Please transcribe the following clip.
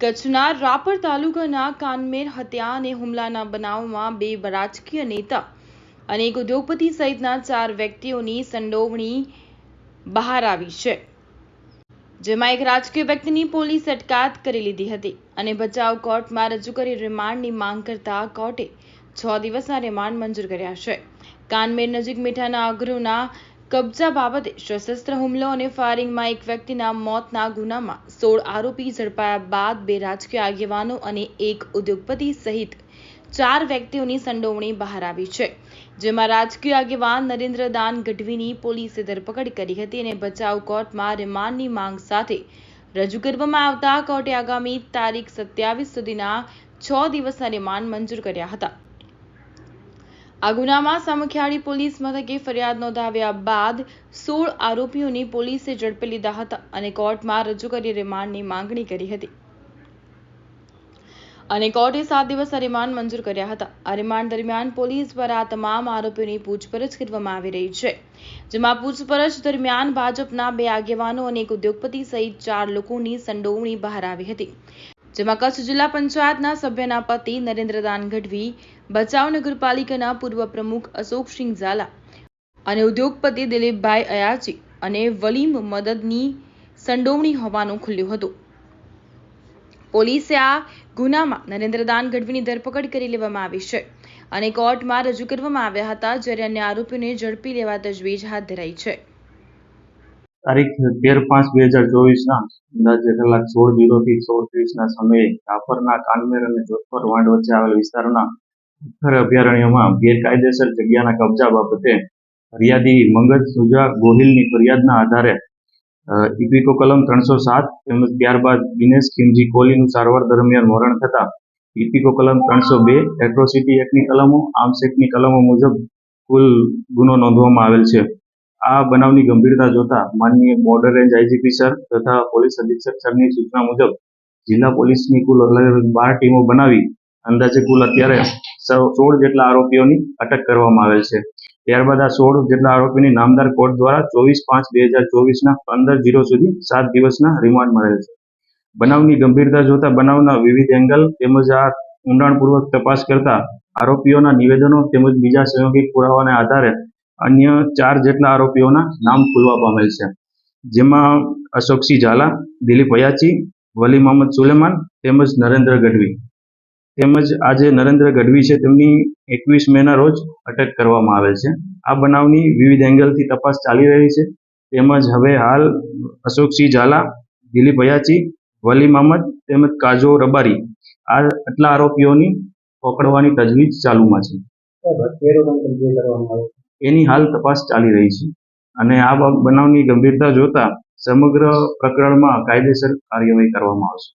કચ્છના રાપર તાલુકાના કાનમેર હત્યા અને હુમલાના બનાવમાં બે રાજકીય નેતા અને એક ઉદ્યોગપતિ સહિતના 4 વ્યક્તિઓની સંડોવણી બહાર આવી છે, જેમાં એક રાજકીય વ્યક્તિની પોલીસે અટકાયત કરી લીધી હતી અને બચાવ કોર્ટમાં રજૂ કરી રિમાન્ડની માંગ કરતા કોર્ટે 6 દિવસના રિમાન્ડ મંજૂર કર્યા છે. કાનમેર નજીક મીઠાના અગરોના કબજા બાબતે સશસ્ત્ર હુમલો અને ફાયરિંગમાં એક વ્યક્તિના મોતના ગુનામાં 16 આરોપી ઝડપાયા બાદ બે રાજકીય આગેવાનો અને એક ઉદ્યોગપતિ સહિત 4 વ્યક્તિઓની સંડોવણી બહાર આવી છે, જેમાં રાજકીય આગેવાન નરેન્દ્રદાન ગઢવીની પોલીસે ધરપકડ કરી હતી અને બચાવ કોર્ટમાં રિમાન્ડની માંગ સાથે રજૂ કરવામાં આવતા કોર્ટે આગામી તારીખ 27 સુધીના 6 દિવસના રિમાન્ડ મંજૂર કર્યા હતા. આ ગુનામાં સામખિયાળી પોલીસ મથકે ફરિયાદ નોંધાવ્યા બાદ 16 આરોપીઓની પોલીસે ઝડપી લીધા હતા અને કોર્ટમાં રજૂ કરી રિમાન્ડની માંગણી કરી હતી અને કોર્ટે 7 દિવસના રિમાન્ડ મંજૂર કર્યા હતા. આ રિમાન્ડ દરમિયાન પોલીસ દ્વારા આ તમામ આરોપીઓની પૂછપરછ કરવામાં આવી રહી છે, જેમાં પૂછપરછ દરમિયાન ભાજપના 2 આગેવાનો અને એક ઉદ્યોગપતિ સહિત 4 લોકોની સંડોવણી બહાર આવી હતી, જેમાં કચ્છ જિલ્લા પંચાયતના સભ્યના પતિ નરેન્દ્રદાન ગઢવી, ભચાઉ નગરપાલિકાના પૂર્વ પ્રમુખ અશોકસિંહ ઝાલા અને ઉદ્યોગપતિ દિલીપભાઈ અયાચી અને વલીમ મદદની સંડોવણી હોવાનું ખુલ્યું હતું. પોલીસે આ ગુનામાં નરેન્દ્રદાન ગઢવીની ધરપકડ કરી લેવામાં આવી છે અને કોર્ટમાં રજૂ કરવામાં આવ્યા હતા, જ્યારે અન્ય આરોપીઓને ઝડપી લેવા તજવીજ હાથ ધરાઈ છે. તારીખ 13/5/2024 અંદાજે કલાક 16:00 થી 16:30 સમયે રાપરના કાનમેર અને જોધપર વાંડ વચ્ચે આવેલ વિસ્તારના ઉત્તર અભયારણ્યમાં ગેરકાયદેસર જગ્યાના કબજા બાબતે ફરિયાદી મંગત સુજા ગોહિલની ફરિયાદના આધારે ઇપિકો કલમ 307 તેમજ ત્યારબાદ દિનેશ ખીમજી કોહલીનું સારવાર દરમિયાન મરણ થતા ઇપિકો કલમ 302 એટ્રોસિટી એક્ટની કલમો, આર્મ્સ એક્ટની કલમો મુજબ કુલ ગુનો નોંધવામાં આવેલ છે. આ બનાવની ગંભીરતા જોતા માનનીય બોર્ડર રેન્જ આઈજીપી સર તથા પોલીસ અધિક્ષક સરની સૂચના મુજબ જિલ્લા પોલીસની કુલ અલગ 12 ટીમો બનાવી અંદાજે કુલ અત્યારે 16 જેટલા આરોપીઓની અટક કરવામાં આવેલ છે. ત્યારબાદ આ 16 જેટલા આરોપીની નામદાર કોર્ટ દ્વારા 24/5/2024 15:00 સુધી 7 દિવસના રિમાન્ડ મળેલ છે. બનાવની ગંભીરતા જોતા બનાવના વિવિધ એંગલ તેમજ આ ઊંડાણપૂર્વક તપાસ કરતા આરોપીઓના નિવેદનો તેમજ બીજા સંયોગિક પુરાવાના આધારે અન્ય 4 જેટલા આરોપીઓના નામ ખુલવા પામેલ છે, જેમાં અશોકસિંહ ઝાલા, દિલીપ અયાચી, વલી મોહમ્મદ સુલેમાન તેમજ નરેન્દ્ર ગઢવી. તેમજ આ જે નરેન્દ્ર ગઢવી છે તેમની 21 મેના રોજ અટક કરવામાં આવેલ છે. આ બનાવની વિવિધ એંગલથી તપાસ ચાલી રહી છે, તેમજ હવે હાલ અશોકસિંહ ઝાલા, દિલીપ અયાચી, વલી મોહમ્મદ તેમજ કાજો રબારી આ આટલા આરોપીઓની પકડવાની તજવીજ ચાલુમાં છે. એની હાલ તપાસ ચાલી રહી છે અને આ બનાવની ગંભીરતા જોતા સમગ્ર પ્રકરણમાં કાયદેસર કાર્યવાહી કરવામાં આવશે.